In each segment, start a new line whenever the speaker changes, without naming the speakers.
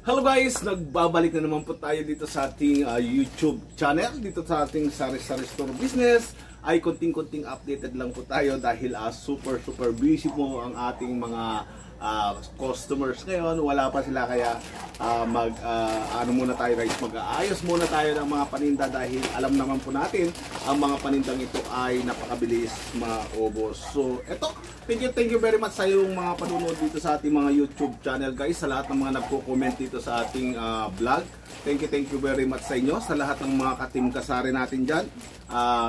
Hello guys! Nagbabalik na naman po tayo dito sa ating YouTube channel. Dito sa ating Sari-Sari Store Business ay konting-konting updated lang po tayo dahil super busy po ang ating mga customers ngayon. Wala pa sila kaya ano muna tayo guys, mag-aayos muna tayo ng mga paninda dahil alam naman po natin ang mga panindang ito ay napakabilis maubos. So eto, thank you very much sa yung mga panunood dito sa ating mga YouTube channel guys, sa lahat ng mga nagko-comment dito sa ating vlog. Thank you very much sa inyo, sa lahat ng mga ka-team kasari natin dyan.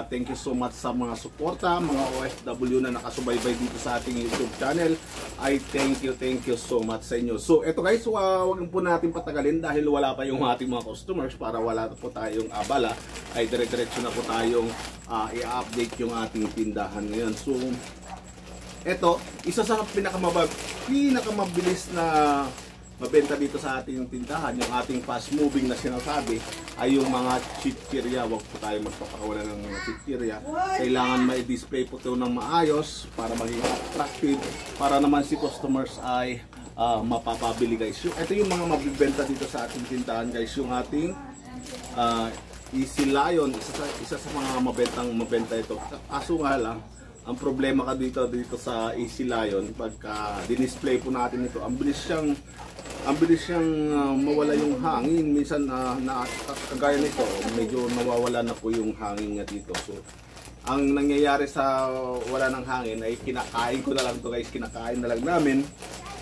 Thank you so much sa mga suporta, mga OFW na nakasubaybay dito sa ating YouTube channel. I thank you so much sa inyo. So eto guys, wag po natin patagalin dahil wala pa yung ating mga customers, para wala po tayong abala, ay dire-diretso na po tayong i-update yung ating tindahan ngayon. So eto, isa sa pinakamabilis na mabenta dito sa ating tindahan, yung ating fast moving na sinasabi, ay yung mga chichirya. Huwag po tayo magpapakawalan ng mga chichirya. Kailangan ma-display po ito ng maayos para maging attractive, para naman si customers ay mapapabili guys. So, ito yung mga mabibenta dito sa ating tindahan guys, yung ating Easy Lion, isa sa mga mabenta ito. Kaso nga lang, ang problema ka dito sa Easy Lion, pagka dinisplay po natin ito, ang bilis siyang mawala yung hangin. Minsan kagaya nito, medyo nawawala na po yung hangin nga dito. So ang nangyayari sa wala ng hangin ay kinakain ko na lang to guys, kinakain na lang namin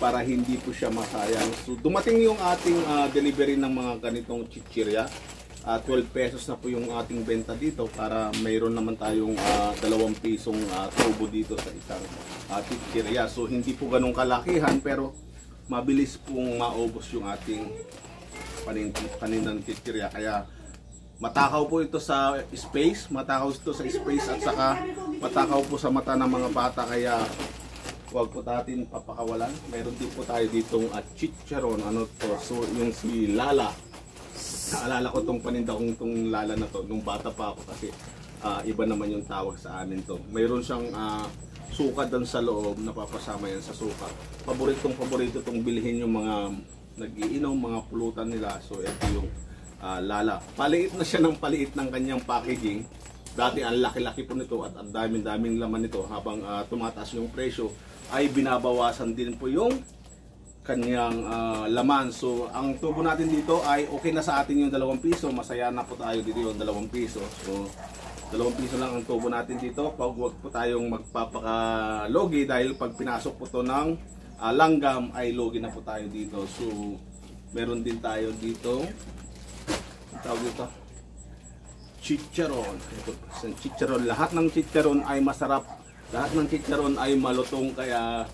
para hindi po siya masayang. So dumating yung ating delivery ng mga ganitong chichirya. 12 pesos na po yung ating benta dito, para mayroon naman tayong 2 pisong tubo dito sa isang chichirya. So hindi po ganun kalakihan, pero mabilis pong maubos yung ating panindang chichirya. Kaya matakaw po ito sa space, at saka matakaw po sa mata ng mga bata, kaya huwag po natin papakawalan. Mayroon din po tayo ditong chicharon, so yung si Lala. Naalala ko tong paninda kong itong Lala na to nung bata pa ako, kasi iba naman yung tawag sa amin to. Mayroon siyang suka doon sa loob, napapasama yan sa suka. Paborito tong bilhin yung mga nag-iinom, mga pulutan nila. So ito yung Lala. Paliit na siya ng paliit ng kanyang packaging. Dati ang laki-laki po nito at ang daming laman nito. Habang tumataas yung presyo, ay binabawasan din po yung kanyang laman. So ang tubo natin dito ay okay na sa atin yung 2 piso. Masaya na po tayo dito yung 2 piso. So 2 piso lang ang tubo natin dito. Huwag po tayong magpapakalogi, dahil pag pinasok po to ng langgam ay logi na po tayo dito. So meron din tayo dito, tawag dito, chicharon. Chicharon. Lahat ng chicharon ay masarap. Lahat ng chicharon ay malutong, kaya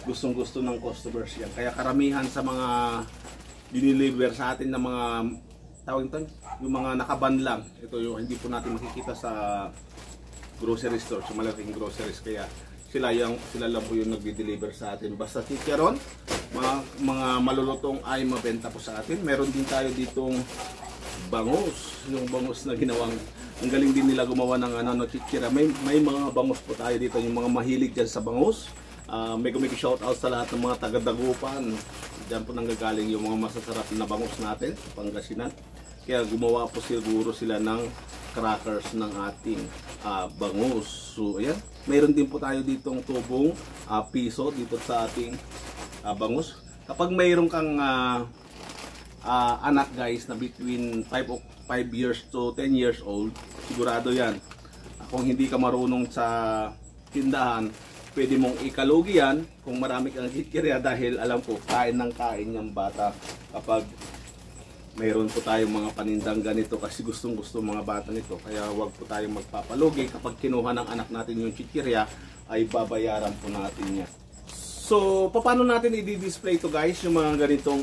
gustong-gusto ng customers yan. Kaya karamihan sa mga diniliver sa atin ng mga tawag ito, yung mga nakaban lang, ito yung hindi po natin makikita sa grocery store, sa malaking groceries. Kaya sila lang po yung nagdi-deliver sa atin. Basta chicharon, mga malulutong ay mabenta po sa atin. Meron din tayo ditong bangus, yung bangus na ginawang, ang galing din nila gumawa ng chichira. May mga bangus po tayo dito, yung mga mahilig dyan sa bangus. May shout out sa lahat ng mga taga-Dagupan. Diyan po nanggagaling yung mga masasarap na bangus natin sa Pangasinan. Kaya gumawa po siguro sila ng crackers ng ating bangus. So ayan, mayroon din po tayo ditong tubong piso dito sa ating bangus. Kapag mayroon kang anak guys na between 5 years to 10 years old, sigurado yan, kung hindi ka marunong sa tindahan, pwede mong ikalugi yan kung marami kang chichirya, dahil alam ko kain yung bata kapag mayroon po tayong mga panindang ganito, kasi gustong mga bata nito. Kaya wag po tayong magpapalugi. Kapag kinuha ng anak natin yung chichirya, ay babayaran po natin yan. So paano natin i-display ito guys, yung mga ganitong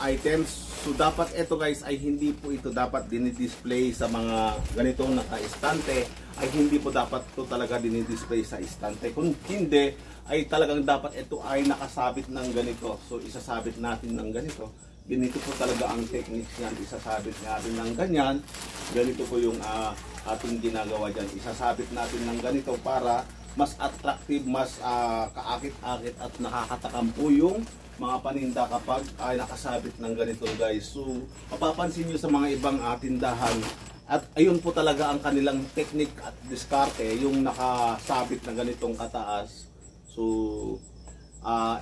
items? So dapat ito guys ay hindi po ito dapat dinidisplay sa mga ganitong naka-istante, ay hindi po dapat ito talaga dinidisplay sa istante. Kung hindi, ay talagang dapat ito ay nakasabit ng ganito. So isasabit natin ng ganito. Ganito po talaga ang techniques niyan. Isasabit natin ng ganyan. Ganito po yung ating ginagawa dyan. Isasabit natin ng ganito para mas attractive, mas kaakit-akit at nakakatakam po yung mga paninda kapag ay nakasabit ng ganito guys. So mapapansin nyo sa mga ibang tindahan at ayun po talaga ang kanilang technique at diskarte, yung nakasabit na ganitong kataas. So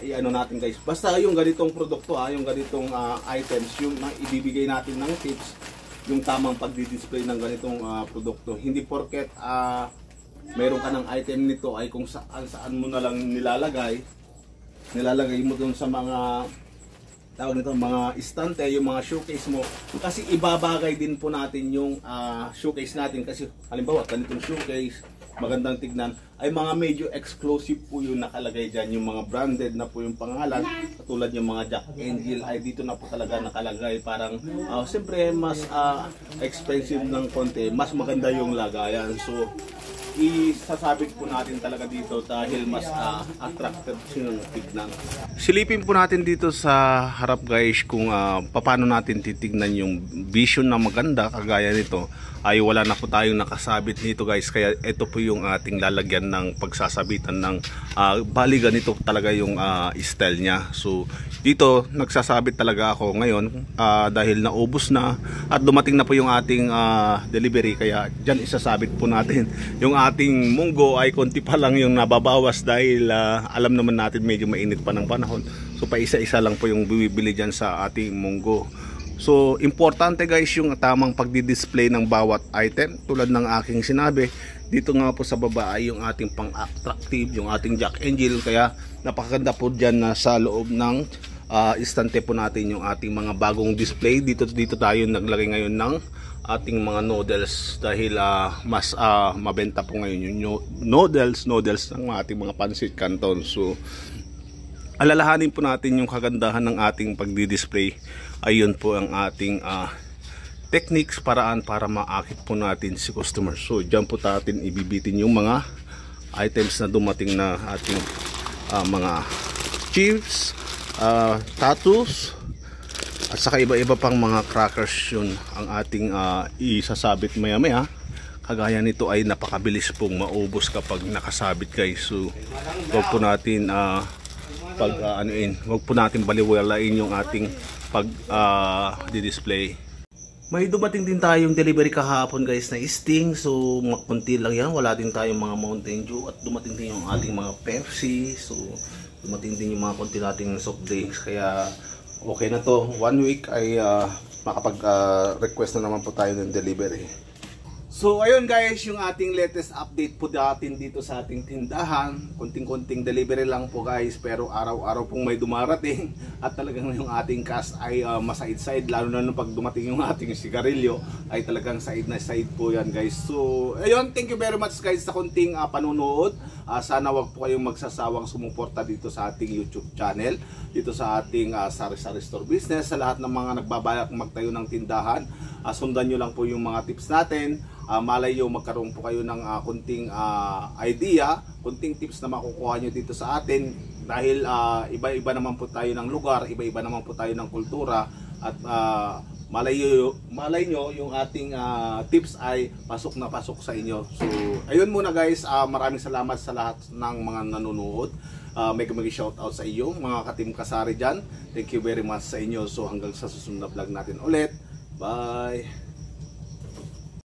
i-ano natin guys, basta yung ganitong produkto yung ganitong items, yung ibibigay natin ng tips, yung tamang pagdi-display ng ganitong produkto. Hindi porket meron ka ng item nito ay kung saan mo na lang nilalagay mo doon sa mga tawag nito, mga istante, yung mga showcase mo, kasi ibabagay din po natin yung showcase natin. Kasi halimbawa ganitong showcase, magandang tignan, ay mga medyo exclusive po yung nakalagay dyan, yung mga branded na po yung pangalan, katulad yung mga Jack Angel ay dito na po talaga nakalagay. Parang siyempre mas expensive ng konti, mas maganda yung lagayan. So isasabit po natin talaga dito dahil mas attractive yung tignan. Silipin po natin dito sa harap guys kung paano natin titignan yung vision na maganda kagaya nito. Ay wala na po tayong nakasabit nito guys, kaya ito po yung ating lalagyan ng pagsasabitan ng bali ganito talaga yung style niya. So dito nagsasabit talaga ako ngayon dahil naubos na at dumating na po yung ating delivery, kaya dyan isasabit po natin. Yung ating munggo ay konti pa lang yung nababawas dahil alam naman natin medyo mainit pa ng panahon. So pa isa-isa lang po yung bibili dyan sa ating munggo. So importante guys yung tamang pagdi-display ng bawat item. Tulad ng aking sinabi, dito nga po sa baba ay yung ating pang-attractive, yung ating Jack Angel. Kaya napakaganda po dyan na sa loob ng istante po natin yung ating mga bagong display. Dito tayo naglagay ngayon ng ating mga noodles dahil mas mabenta po ngayon yung noodles ng ating mga pancit canton. So alalahanin po natin yung kagandahan ng ating pagdi-display. Ayun po ang ating techniques, paraan para maakit po natin si customer. So dyan po natin ibibitin yung mga items na dumating na ating mga chips, tattoos, at saka iba-iba pang mga crackers. Yun ang ating isasabit maya-maya. Kagaya nito ay napakabilis pong maubos kapag nakasabit guys. So wag po natin wag po natin baliwalain yung ating di-display. May dumating din tayong delivery kahapon guys na Sting. So makunti lang yan, wala din tayong mga Mountain Dew at dumating din yung ating mga Pepsi. So dumating din yung mga konti nating soft drinks, kaya okay na to. 1 week ay makapag-request na naman po tayo ng delivery. So ayun guys, yung ating latest update po natin dito sa ating tindahan. Konting-konting delivery lang po guys, pero araw-araw pong may dumarating. At talagang yung ating cash ay masaid-side, lalo na nung pag dumating yung ating sigarilyo ay talagang side na side po yan guys. So ayun, thank you very much guys sa konting panunood. Sana wag po kayong magsasawang sumuporta dito sa ating YouTube channel, dito sa ating Sari-Sari Store Business. Sa lahat ng mga nagbabalak magtayo ng tindahan, sundan nyo lang po yung mga tips natin. Malay nyo magkaroon po kayo ng kunting idea, kunting tips na makukuha nyo dito sa atin. Dahil iba-iba naman po tayo ng lugar, iba-iba naman po tayo ng kultura. At malay nyo yung ating tips ay pasok na pasok sa inyo. So ayun muna guys, maraming salamat sa lahat ng mga nanonood. May shoutout sa iyo mga ka-Team Kasari dyan. Thank you very much sa inyo. So hanggang sa susunod na vlog natin ulit. Bye!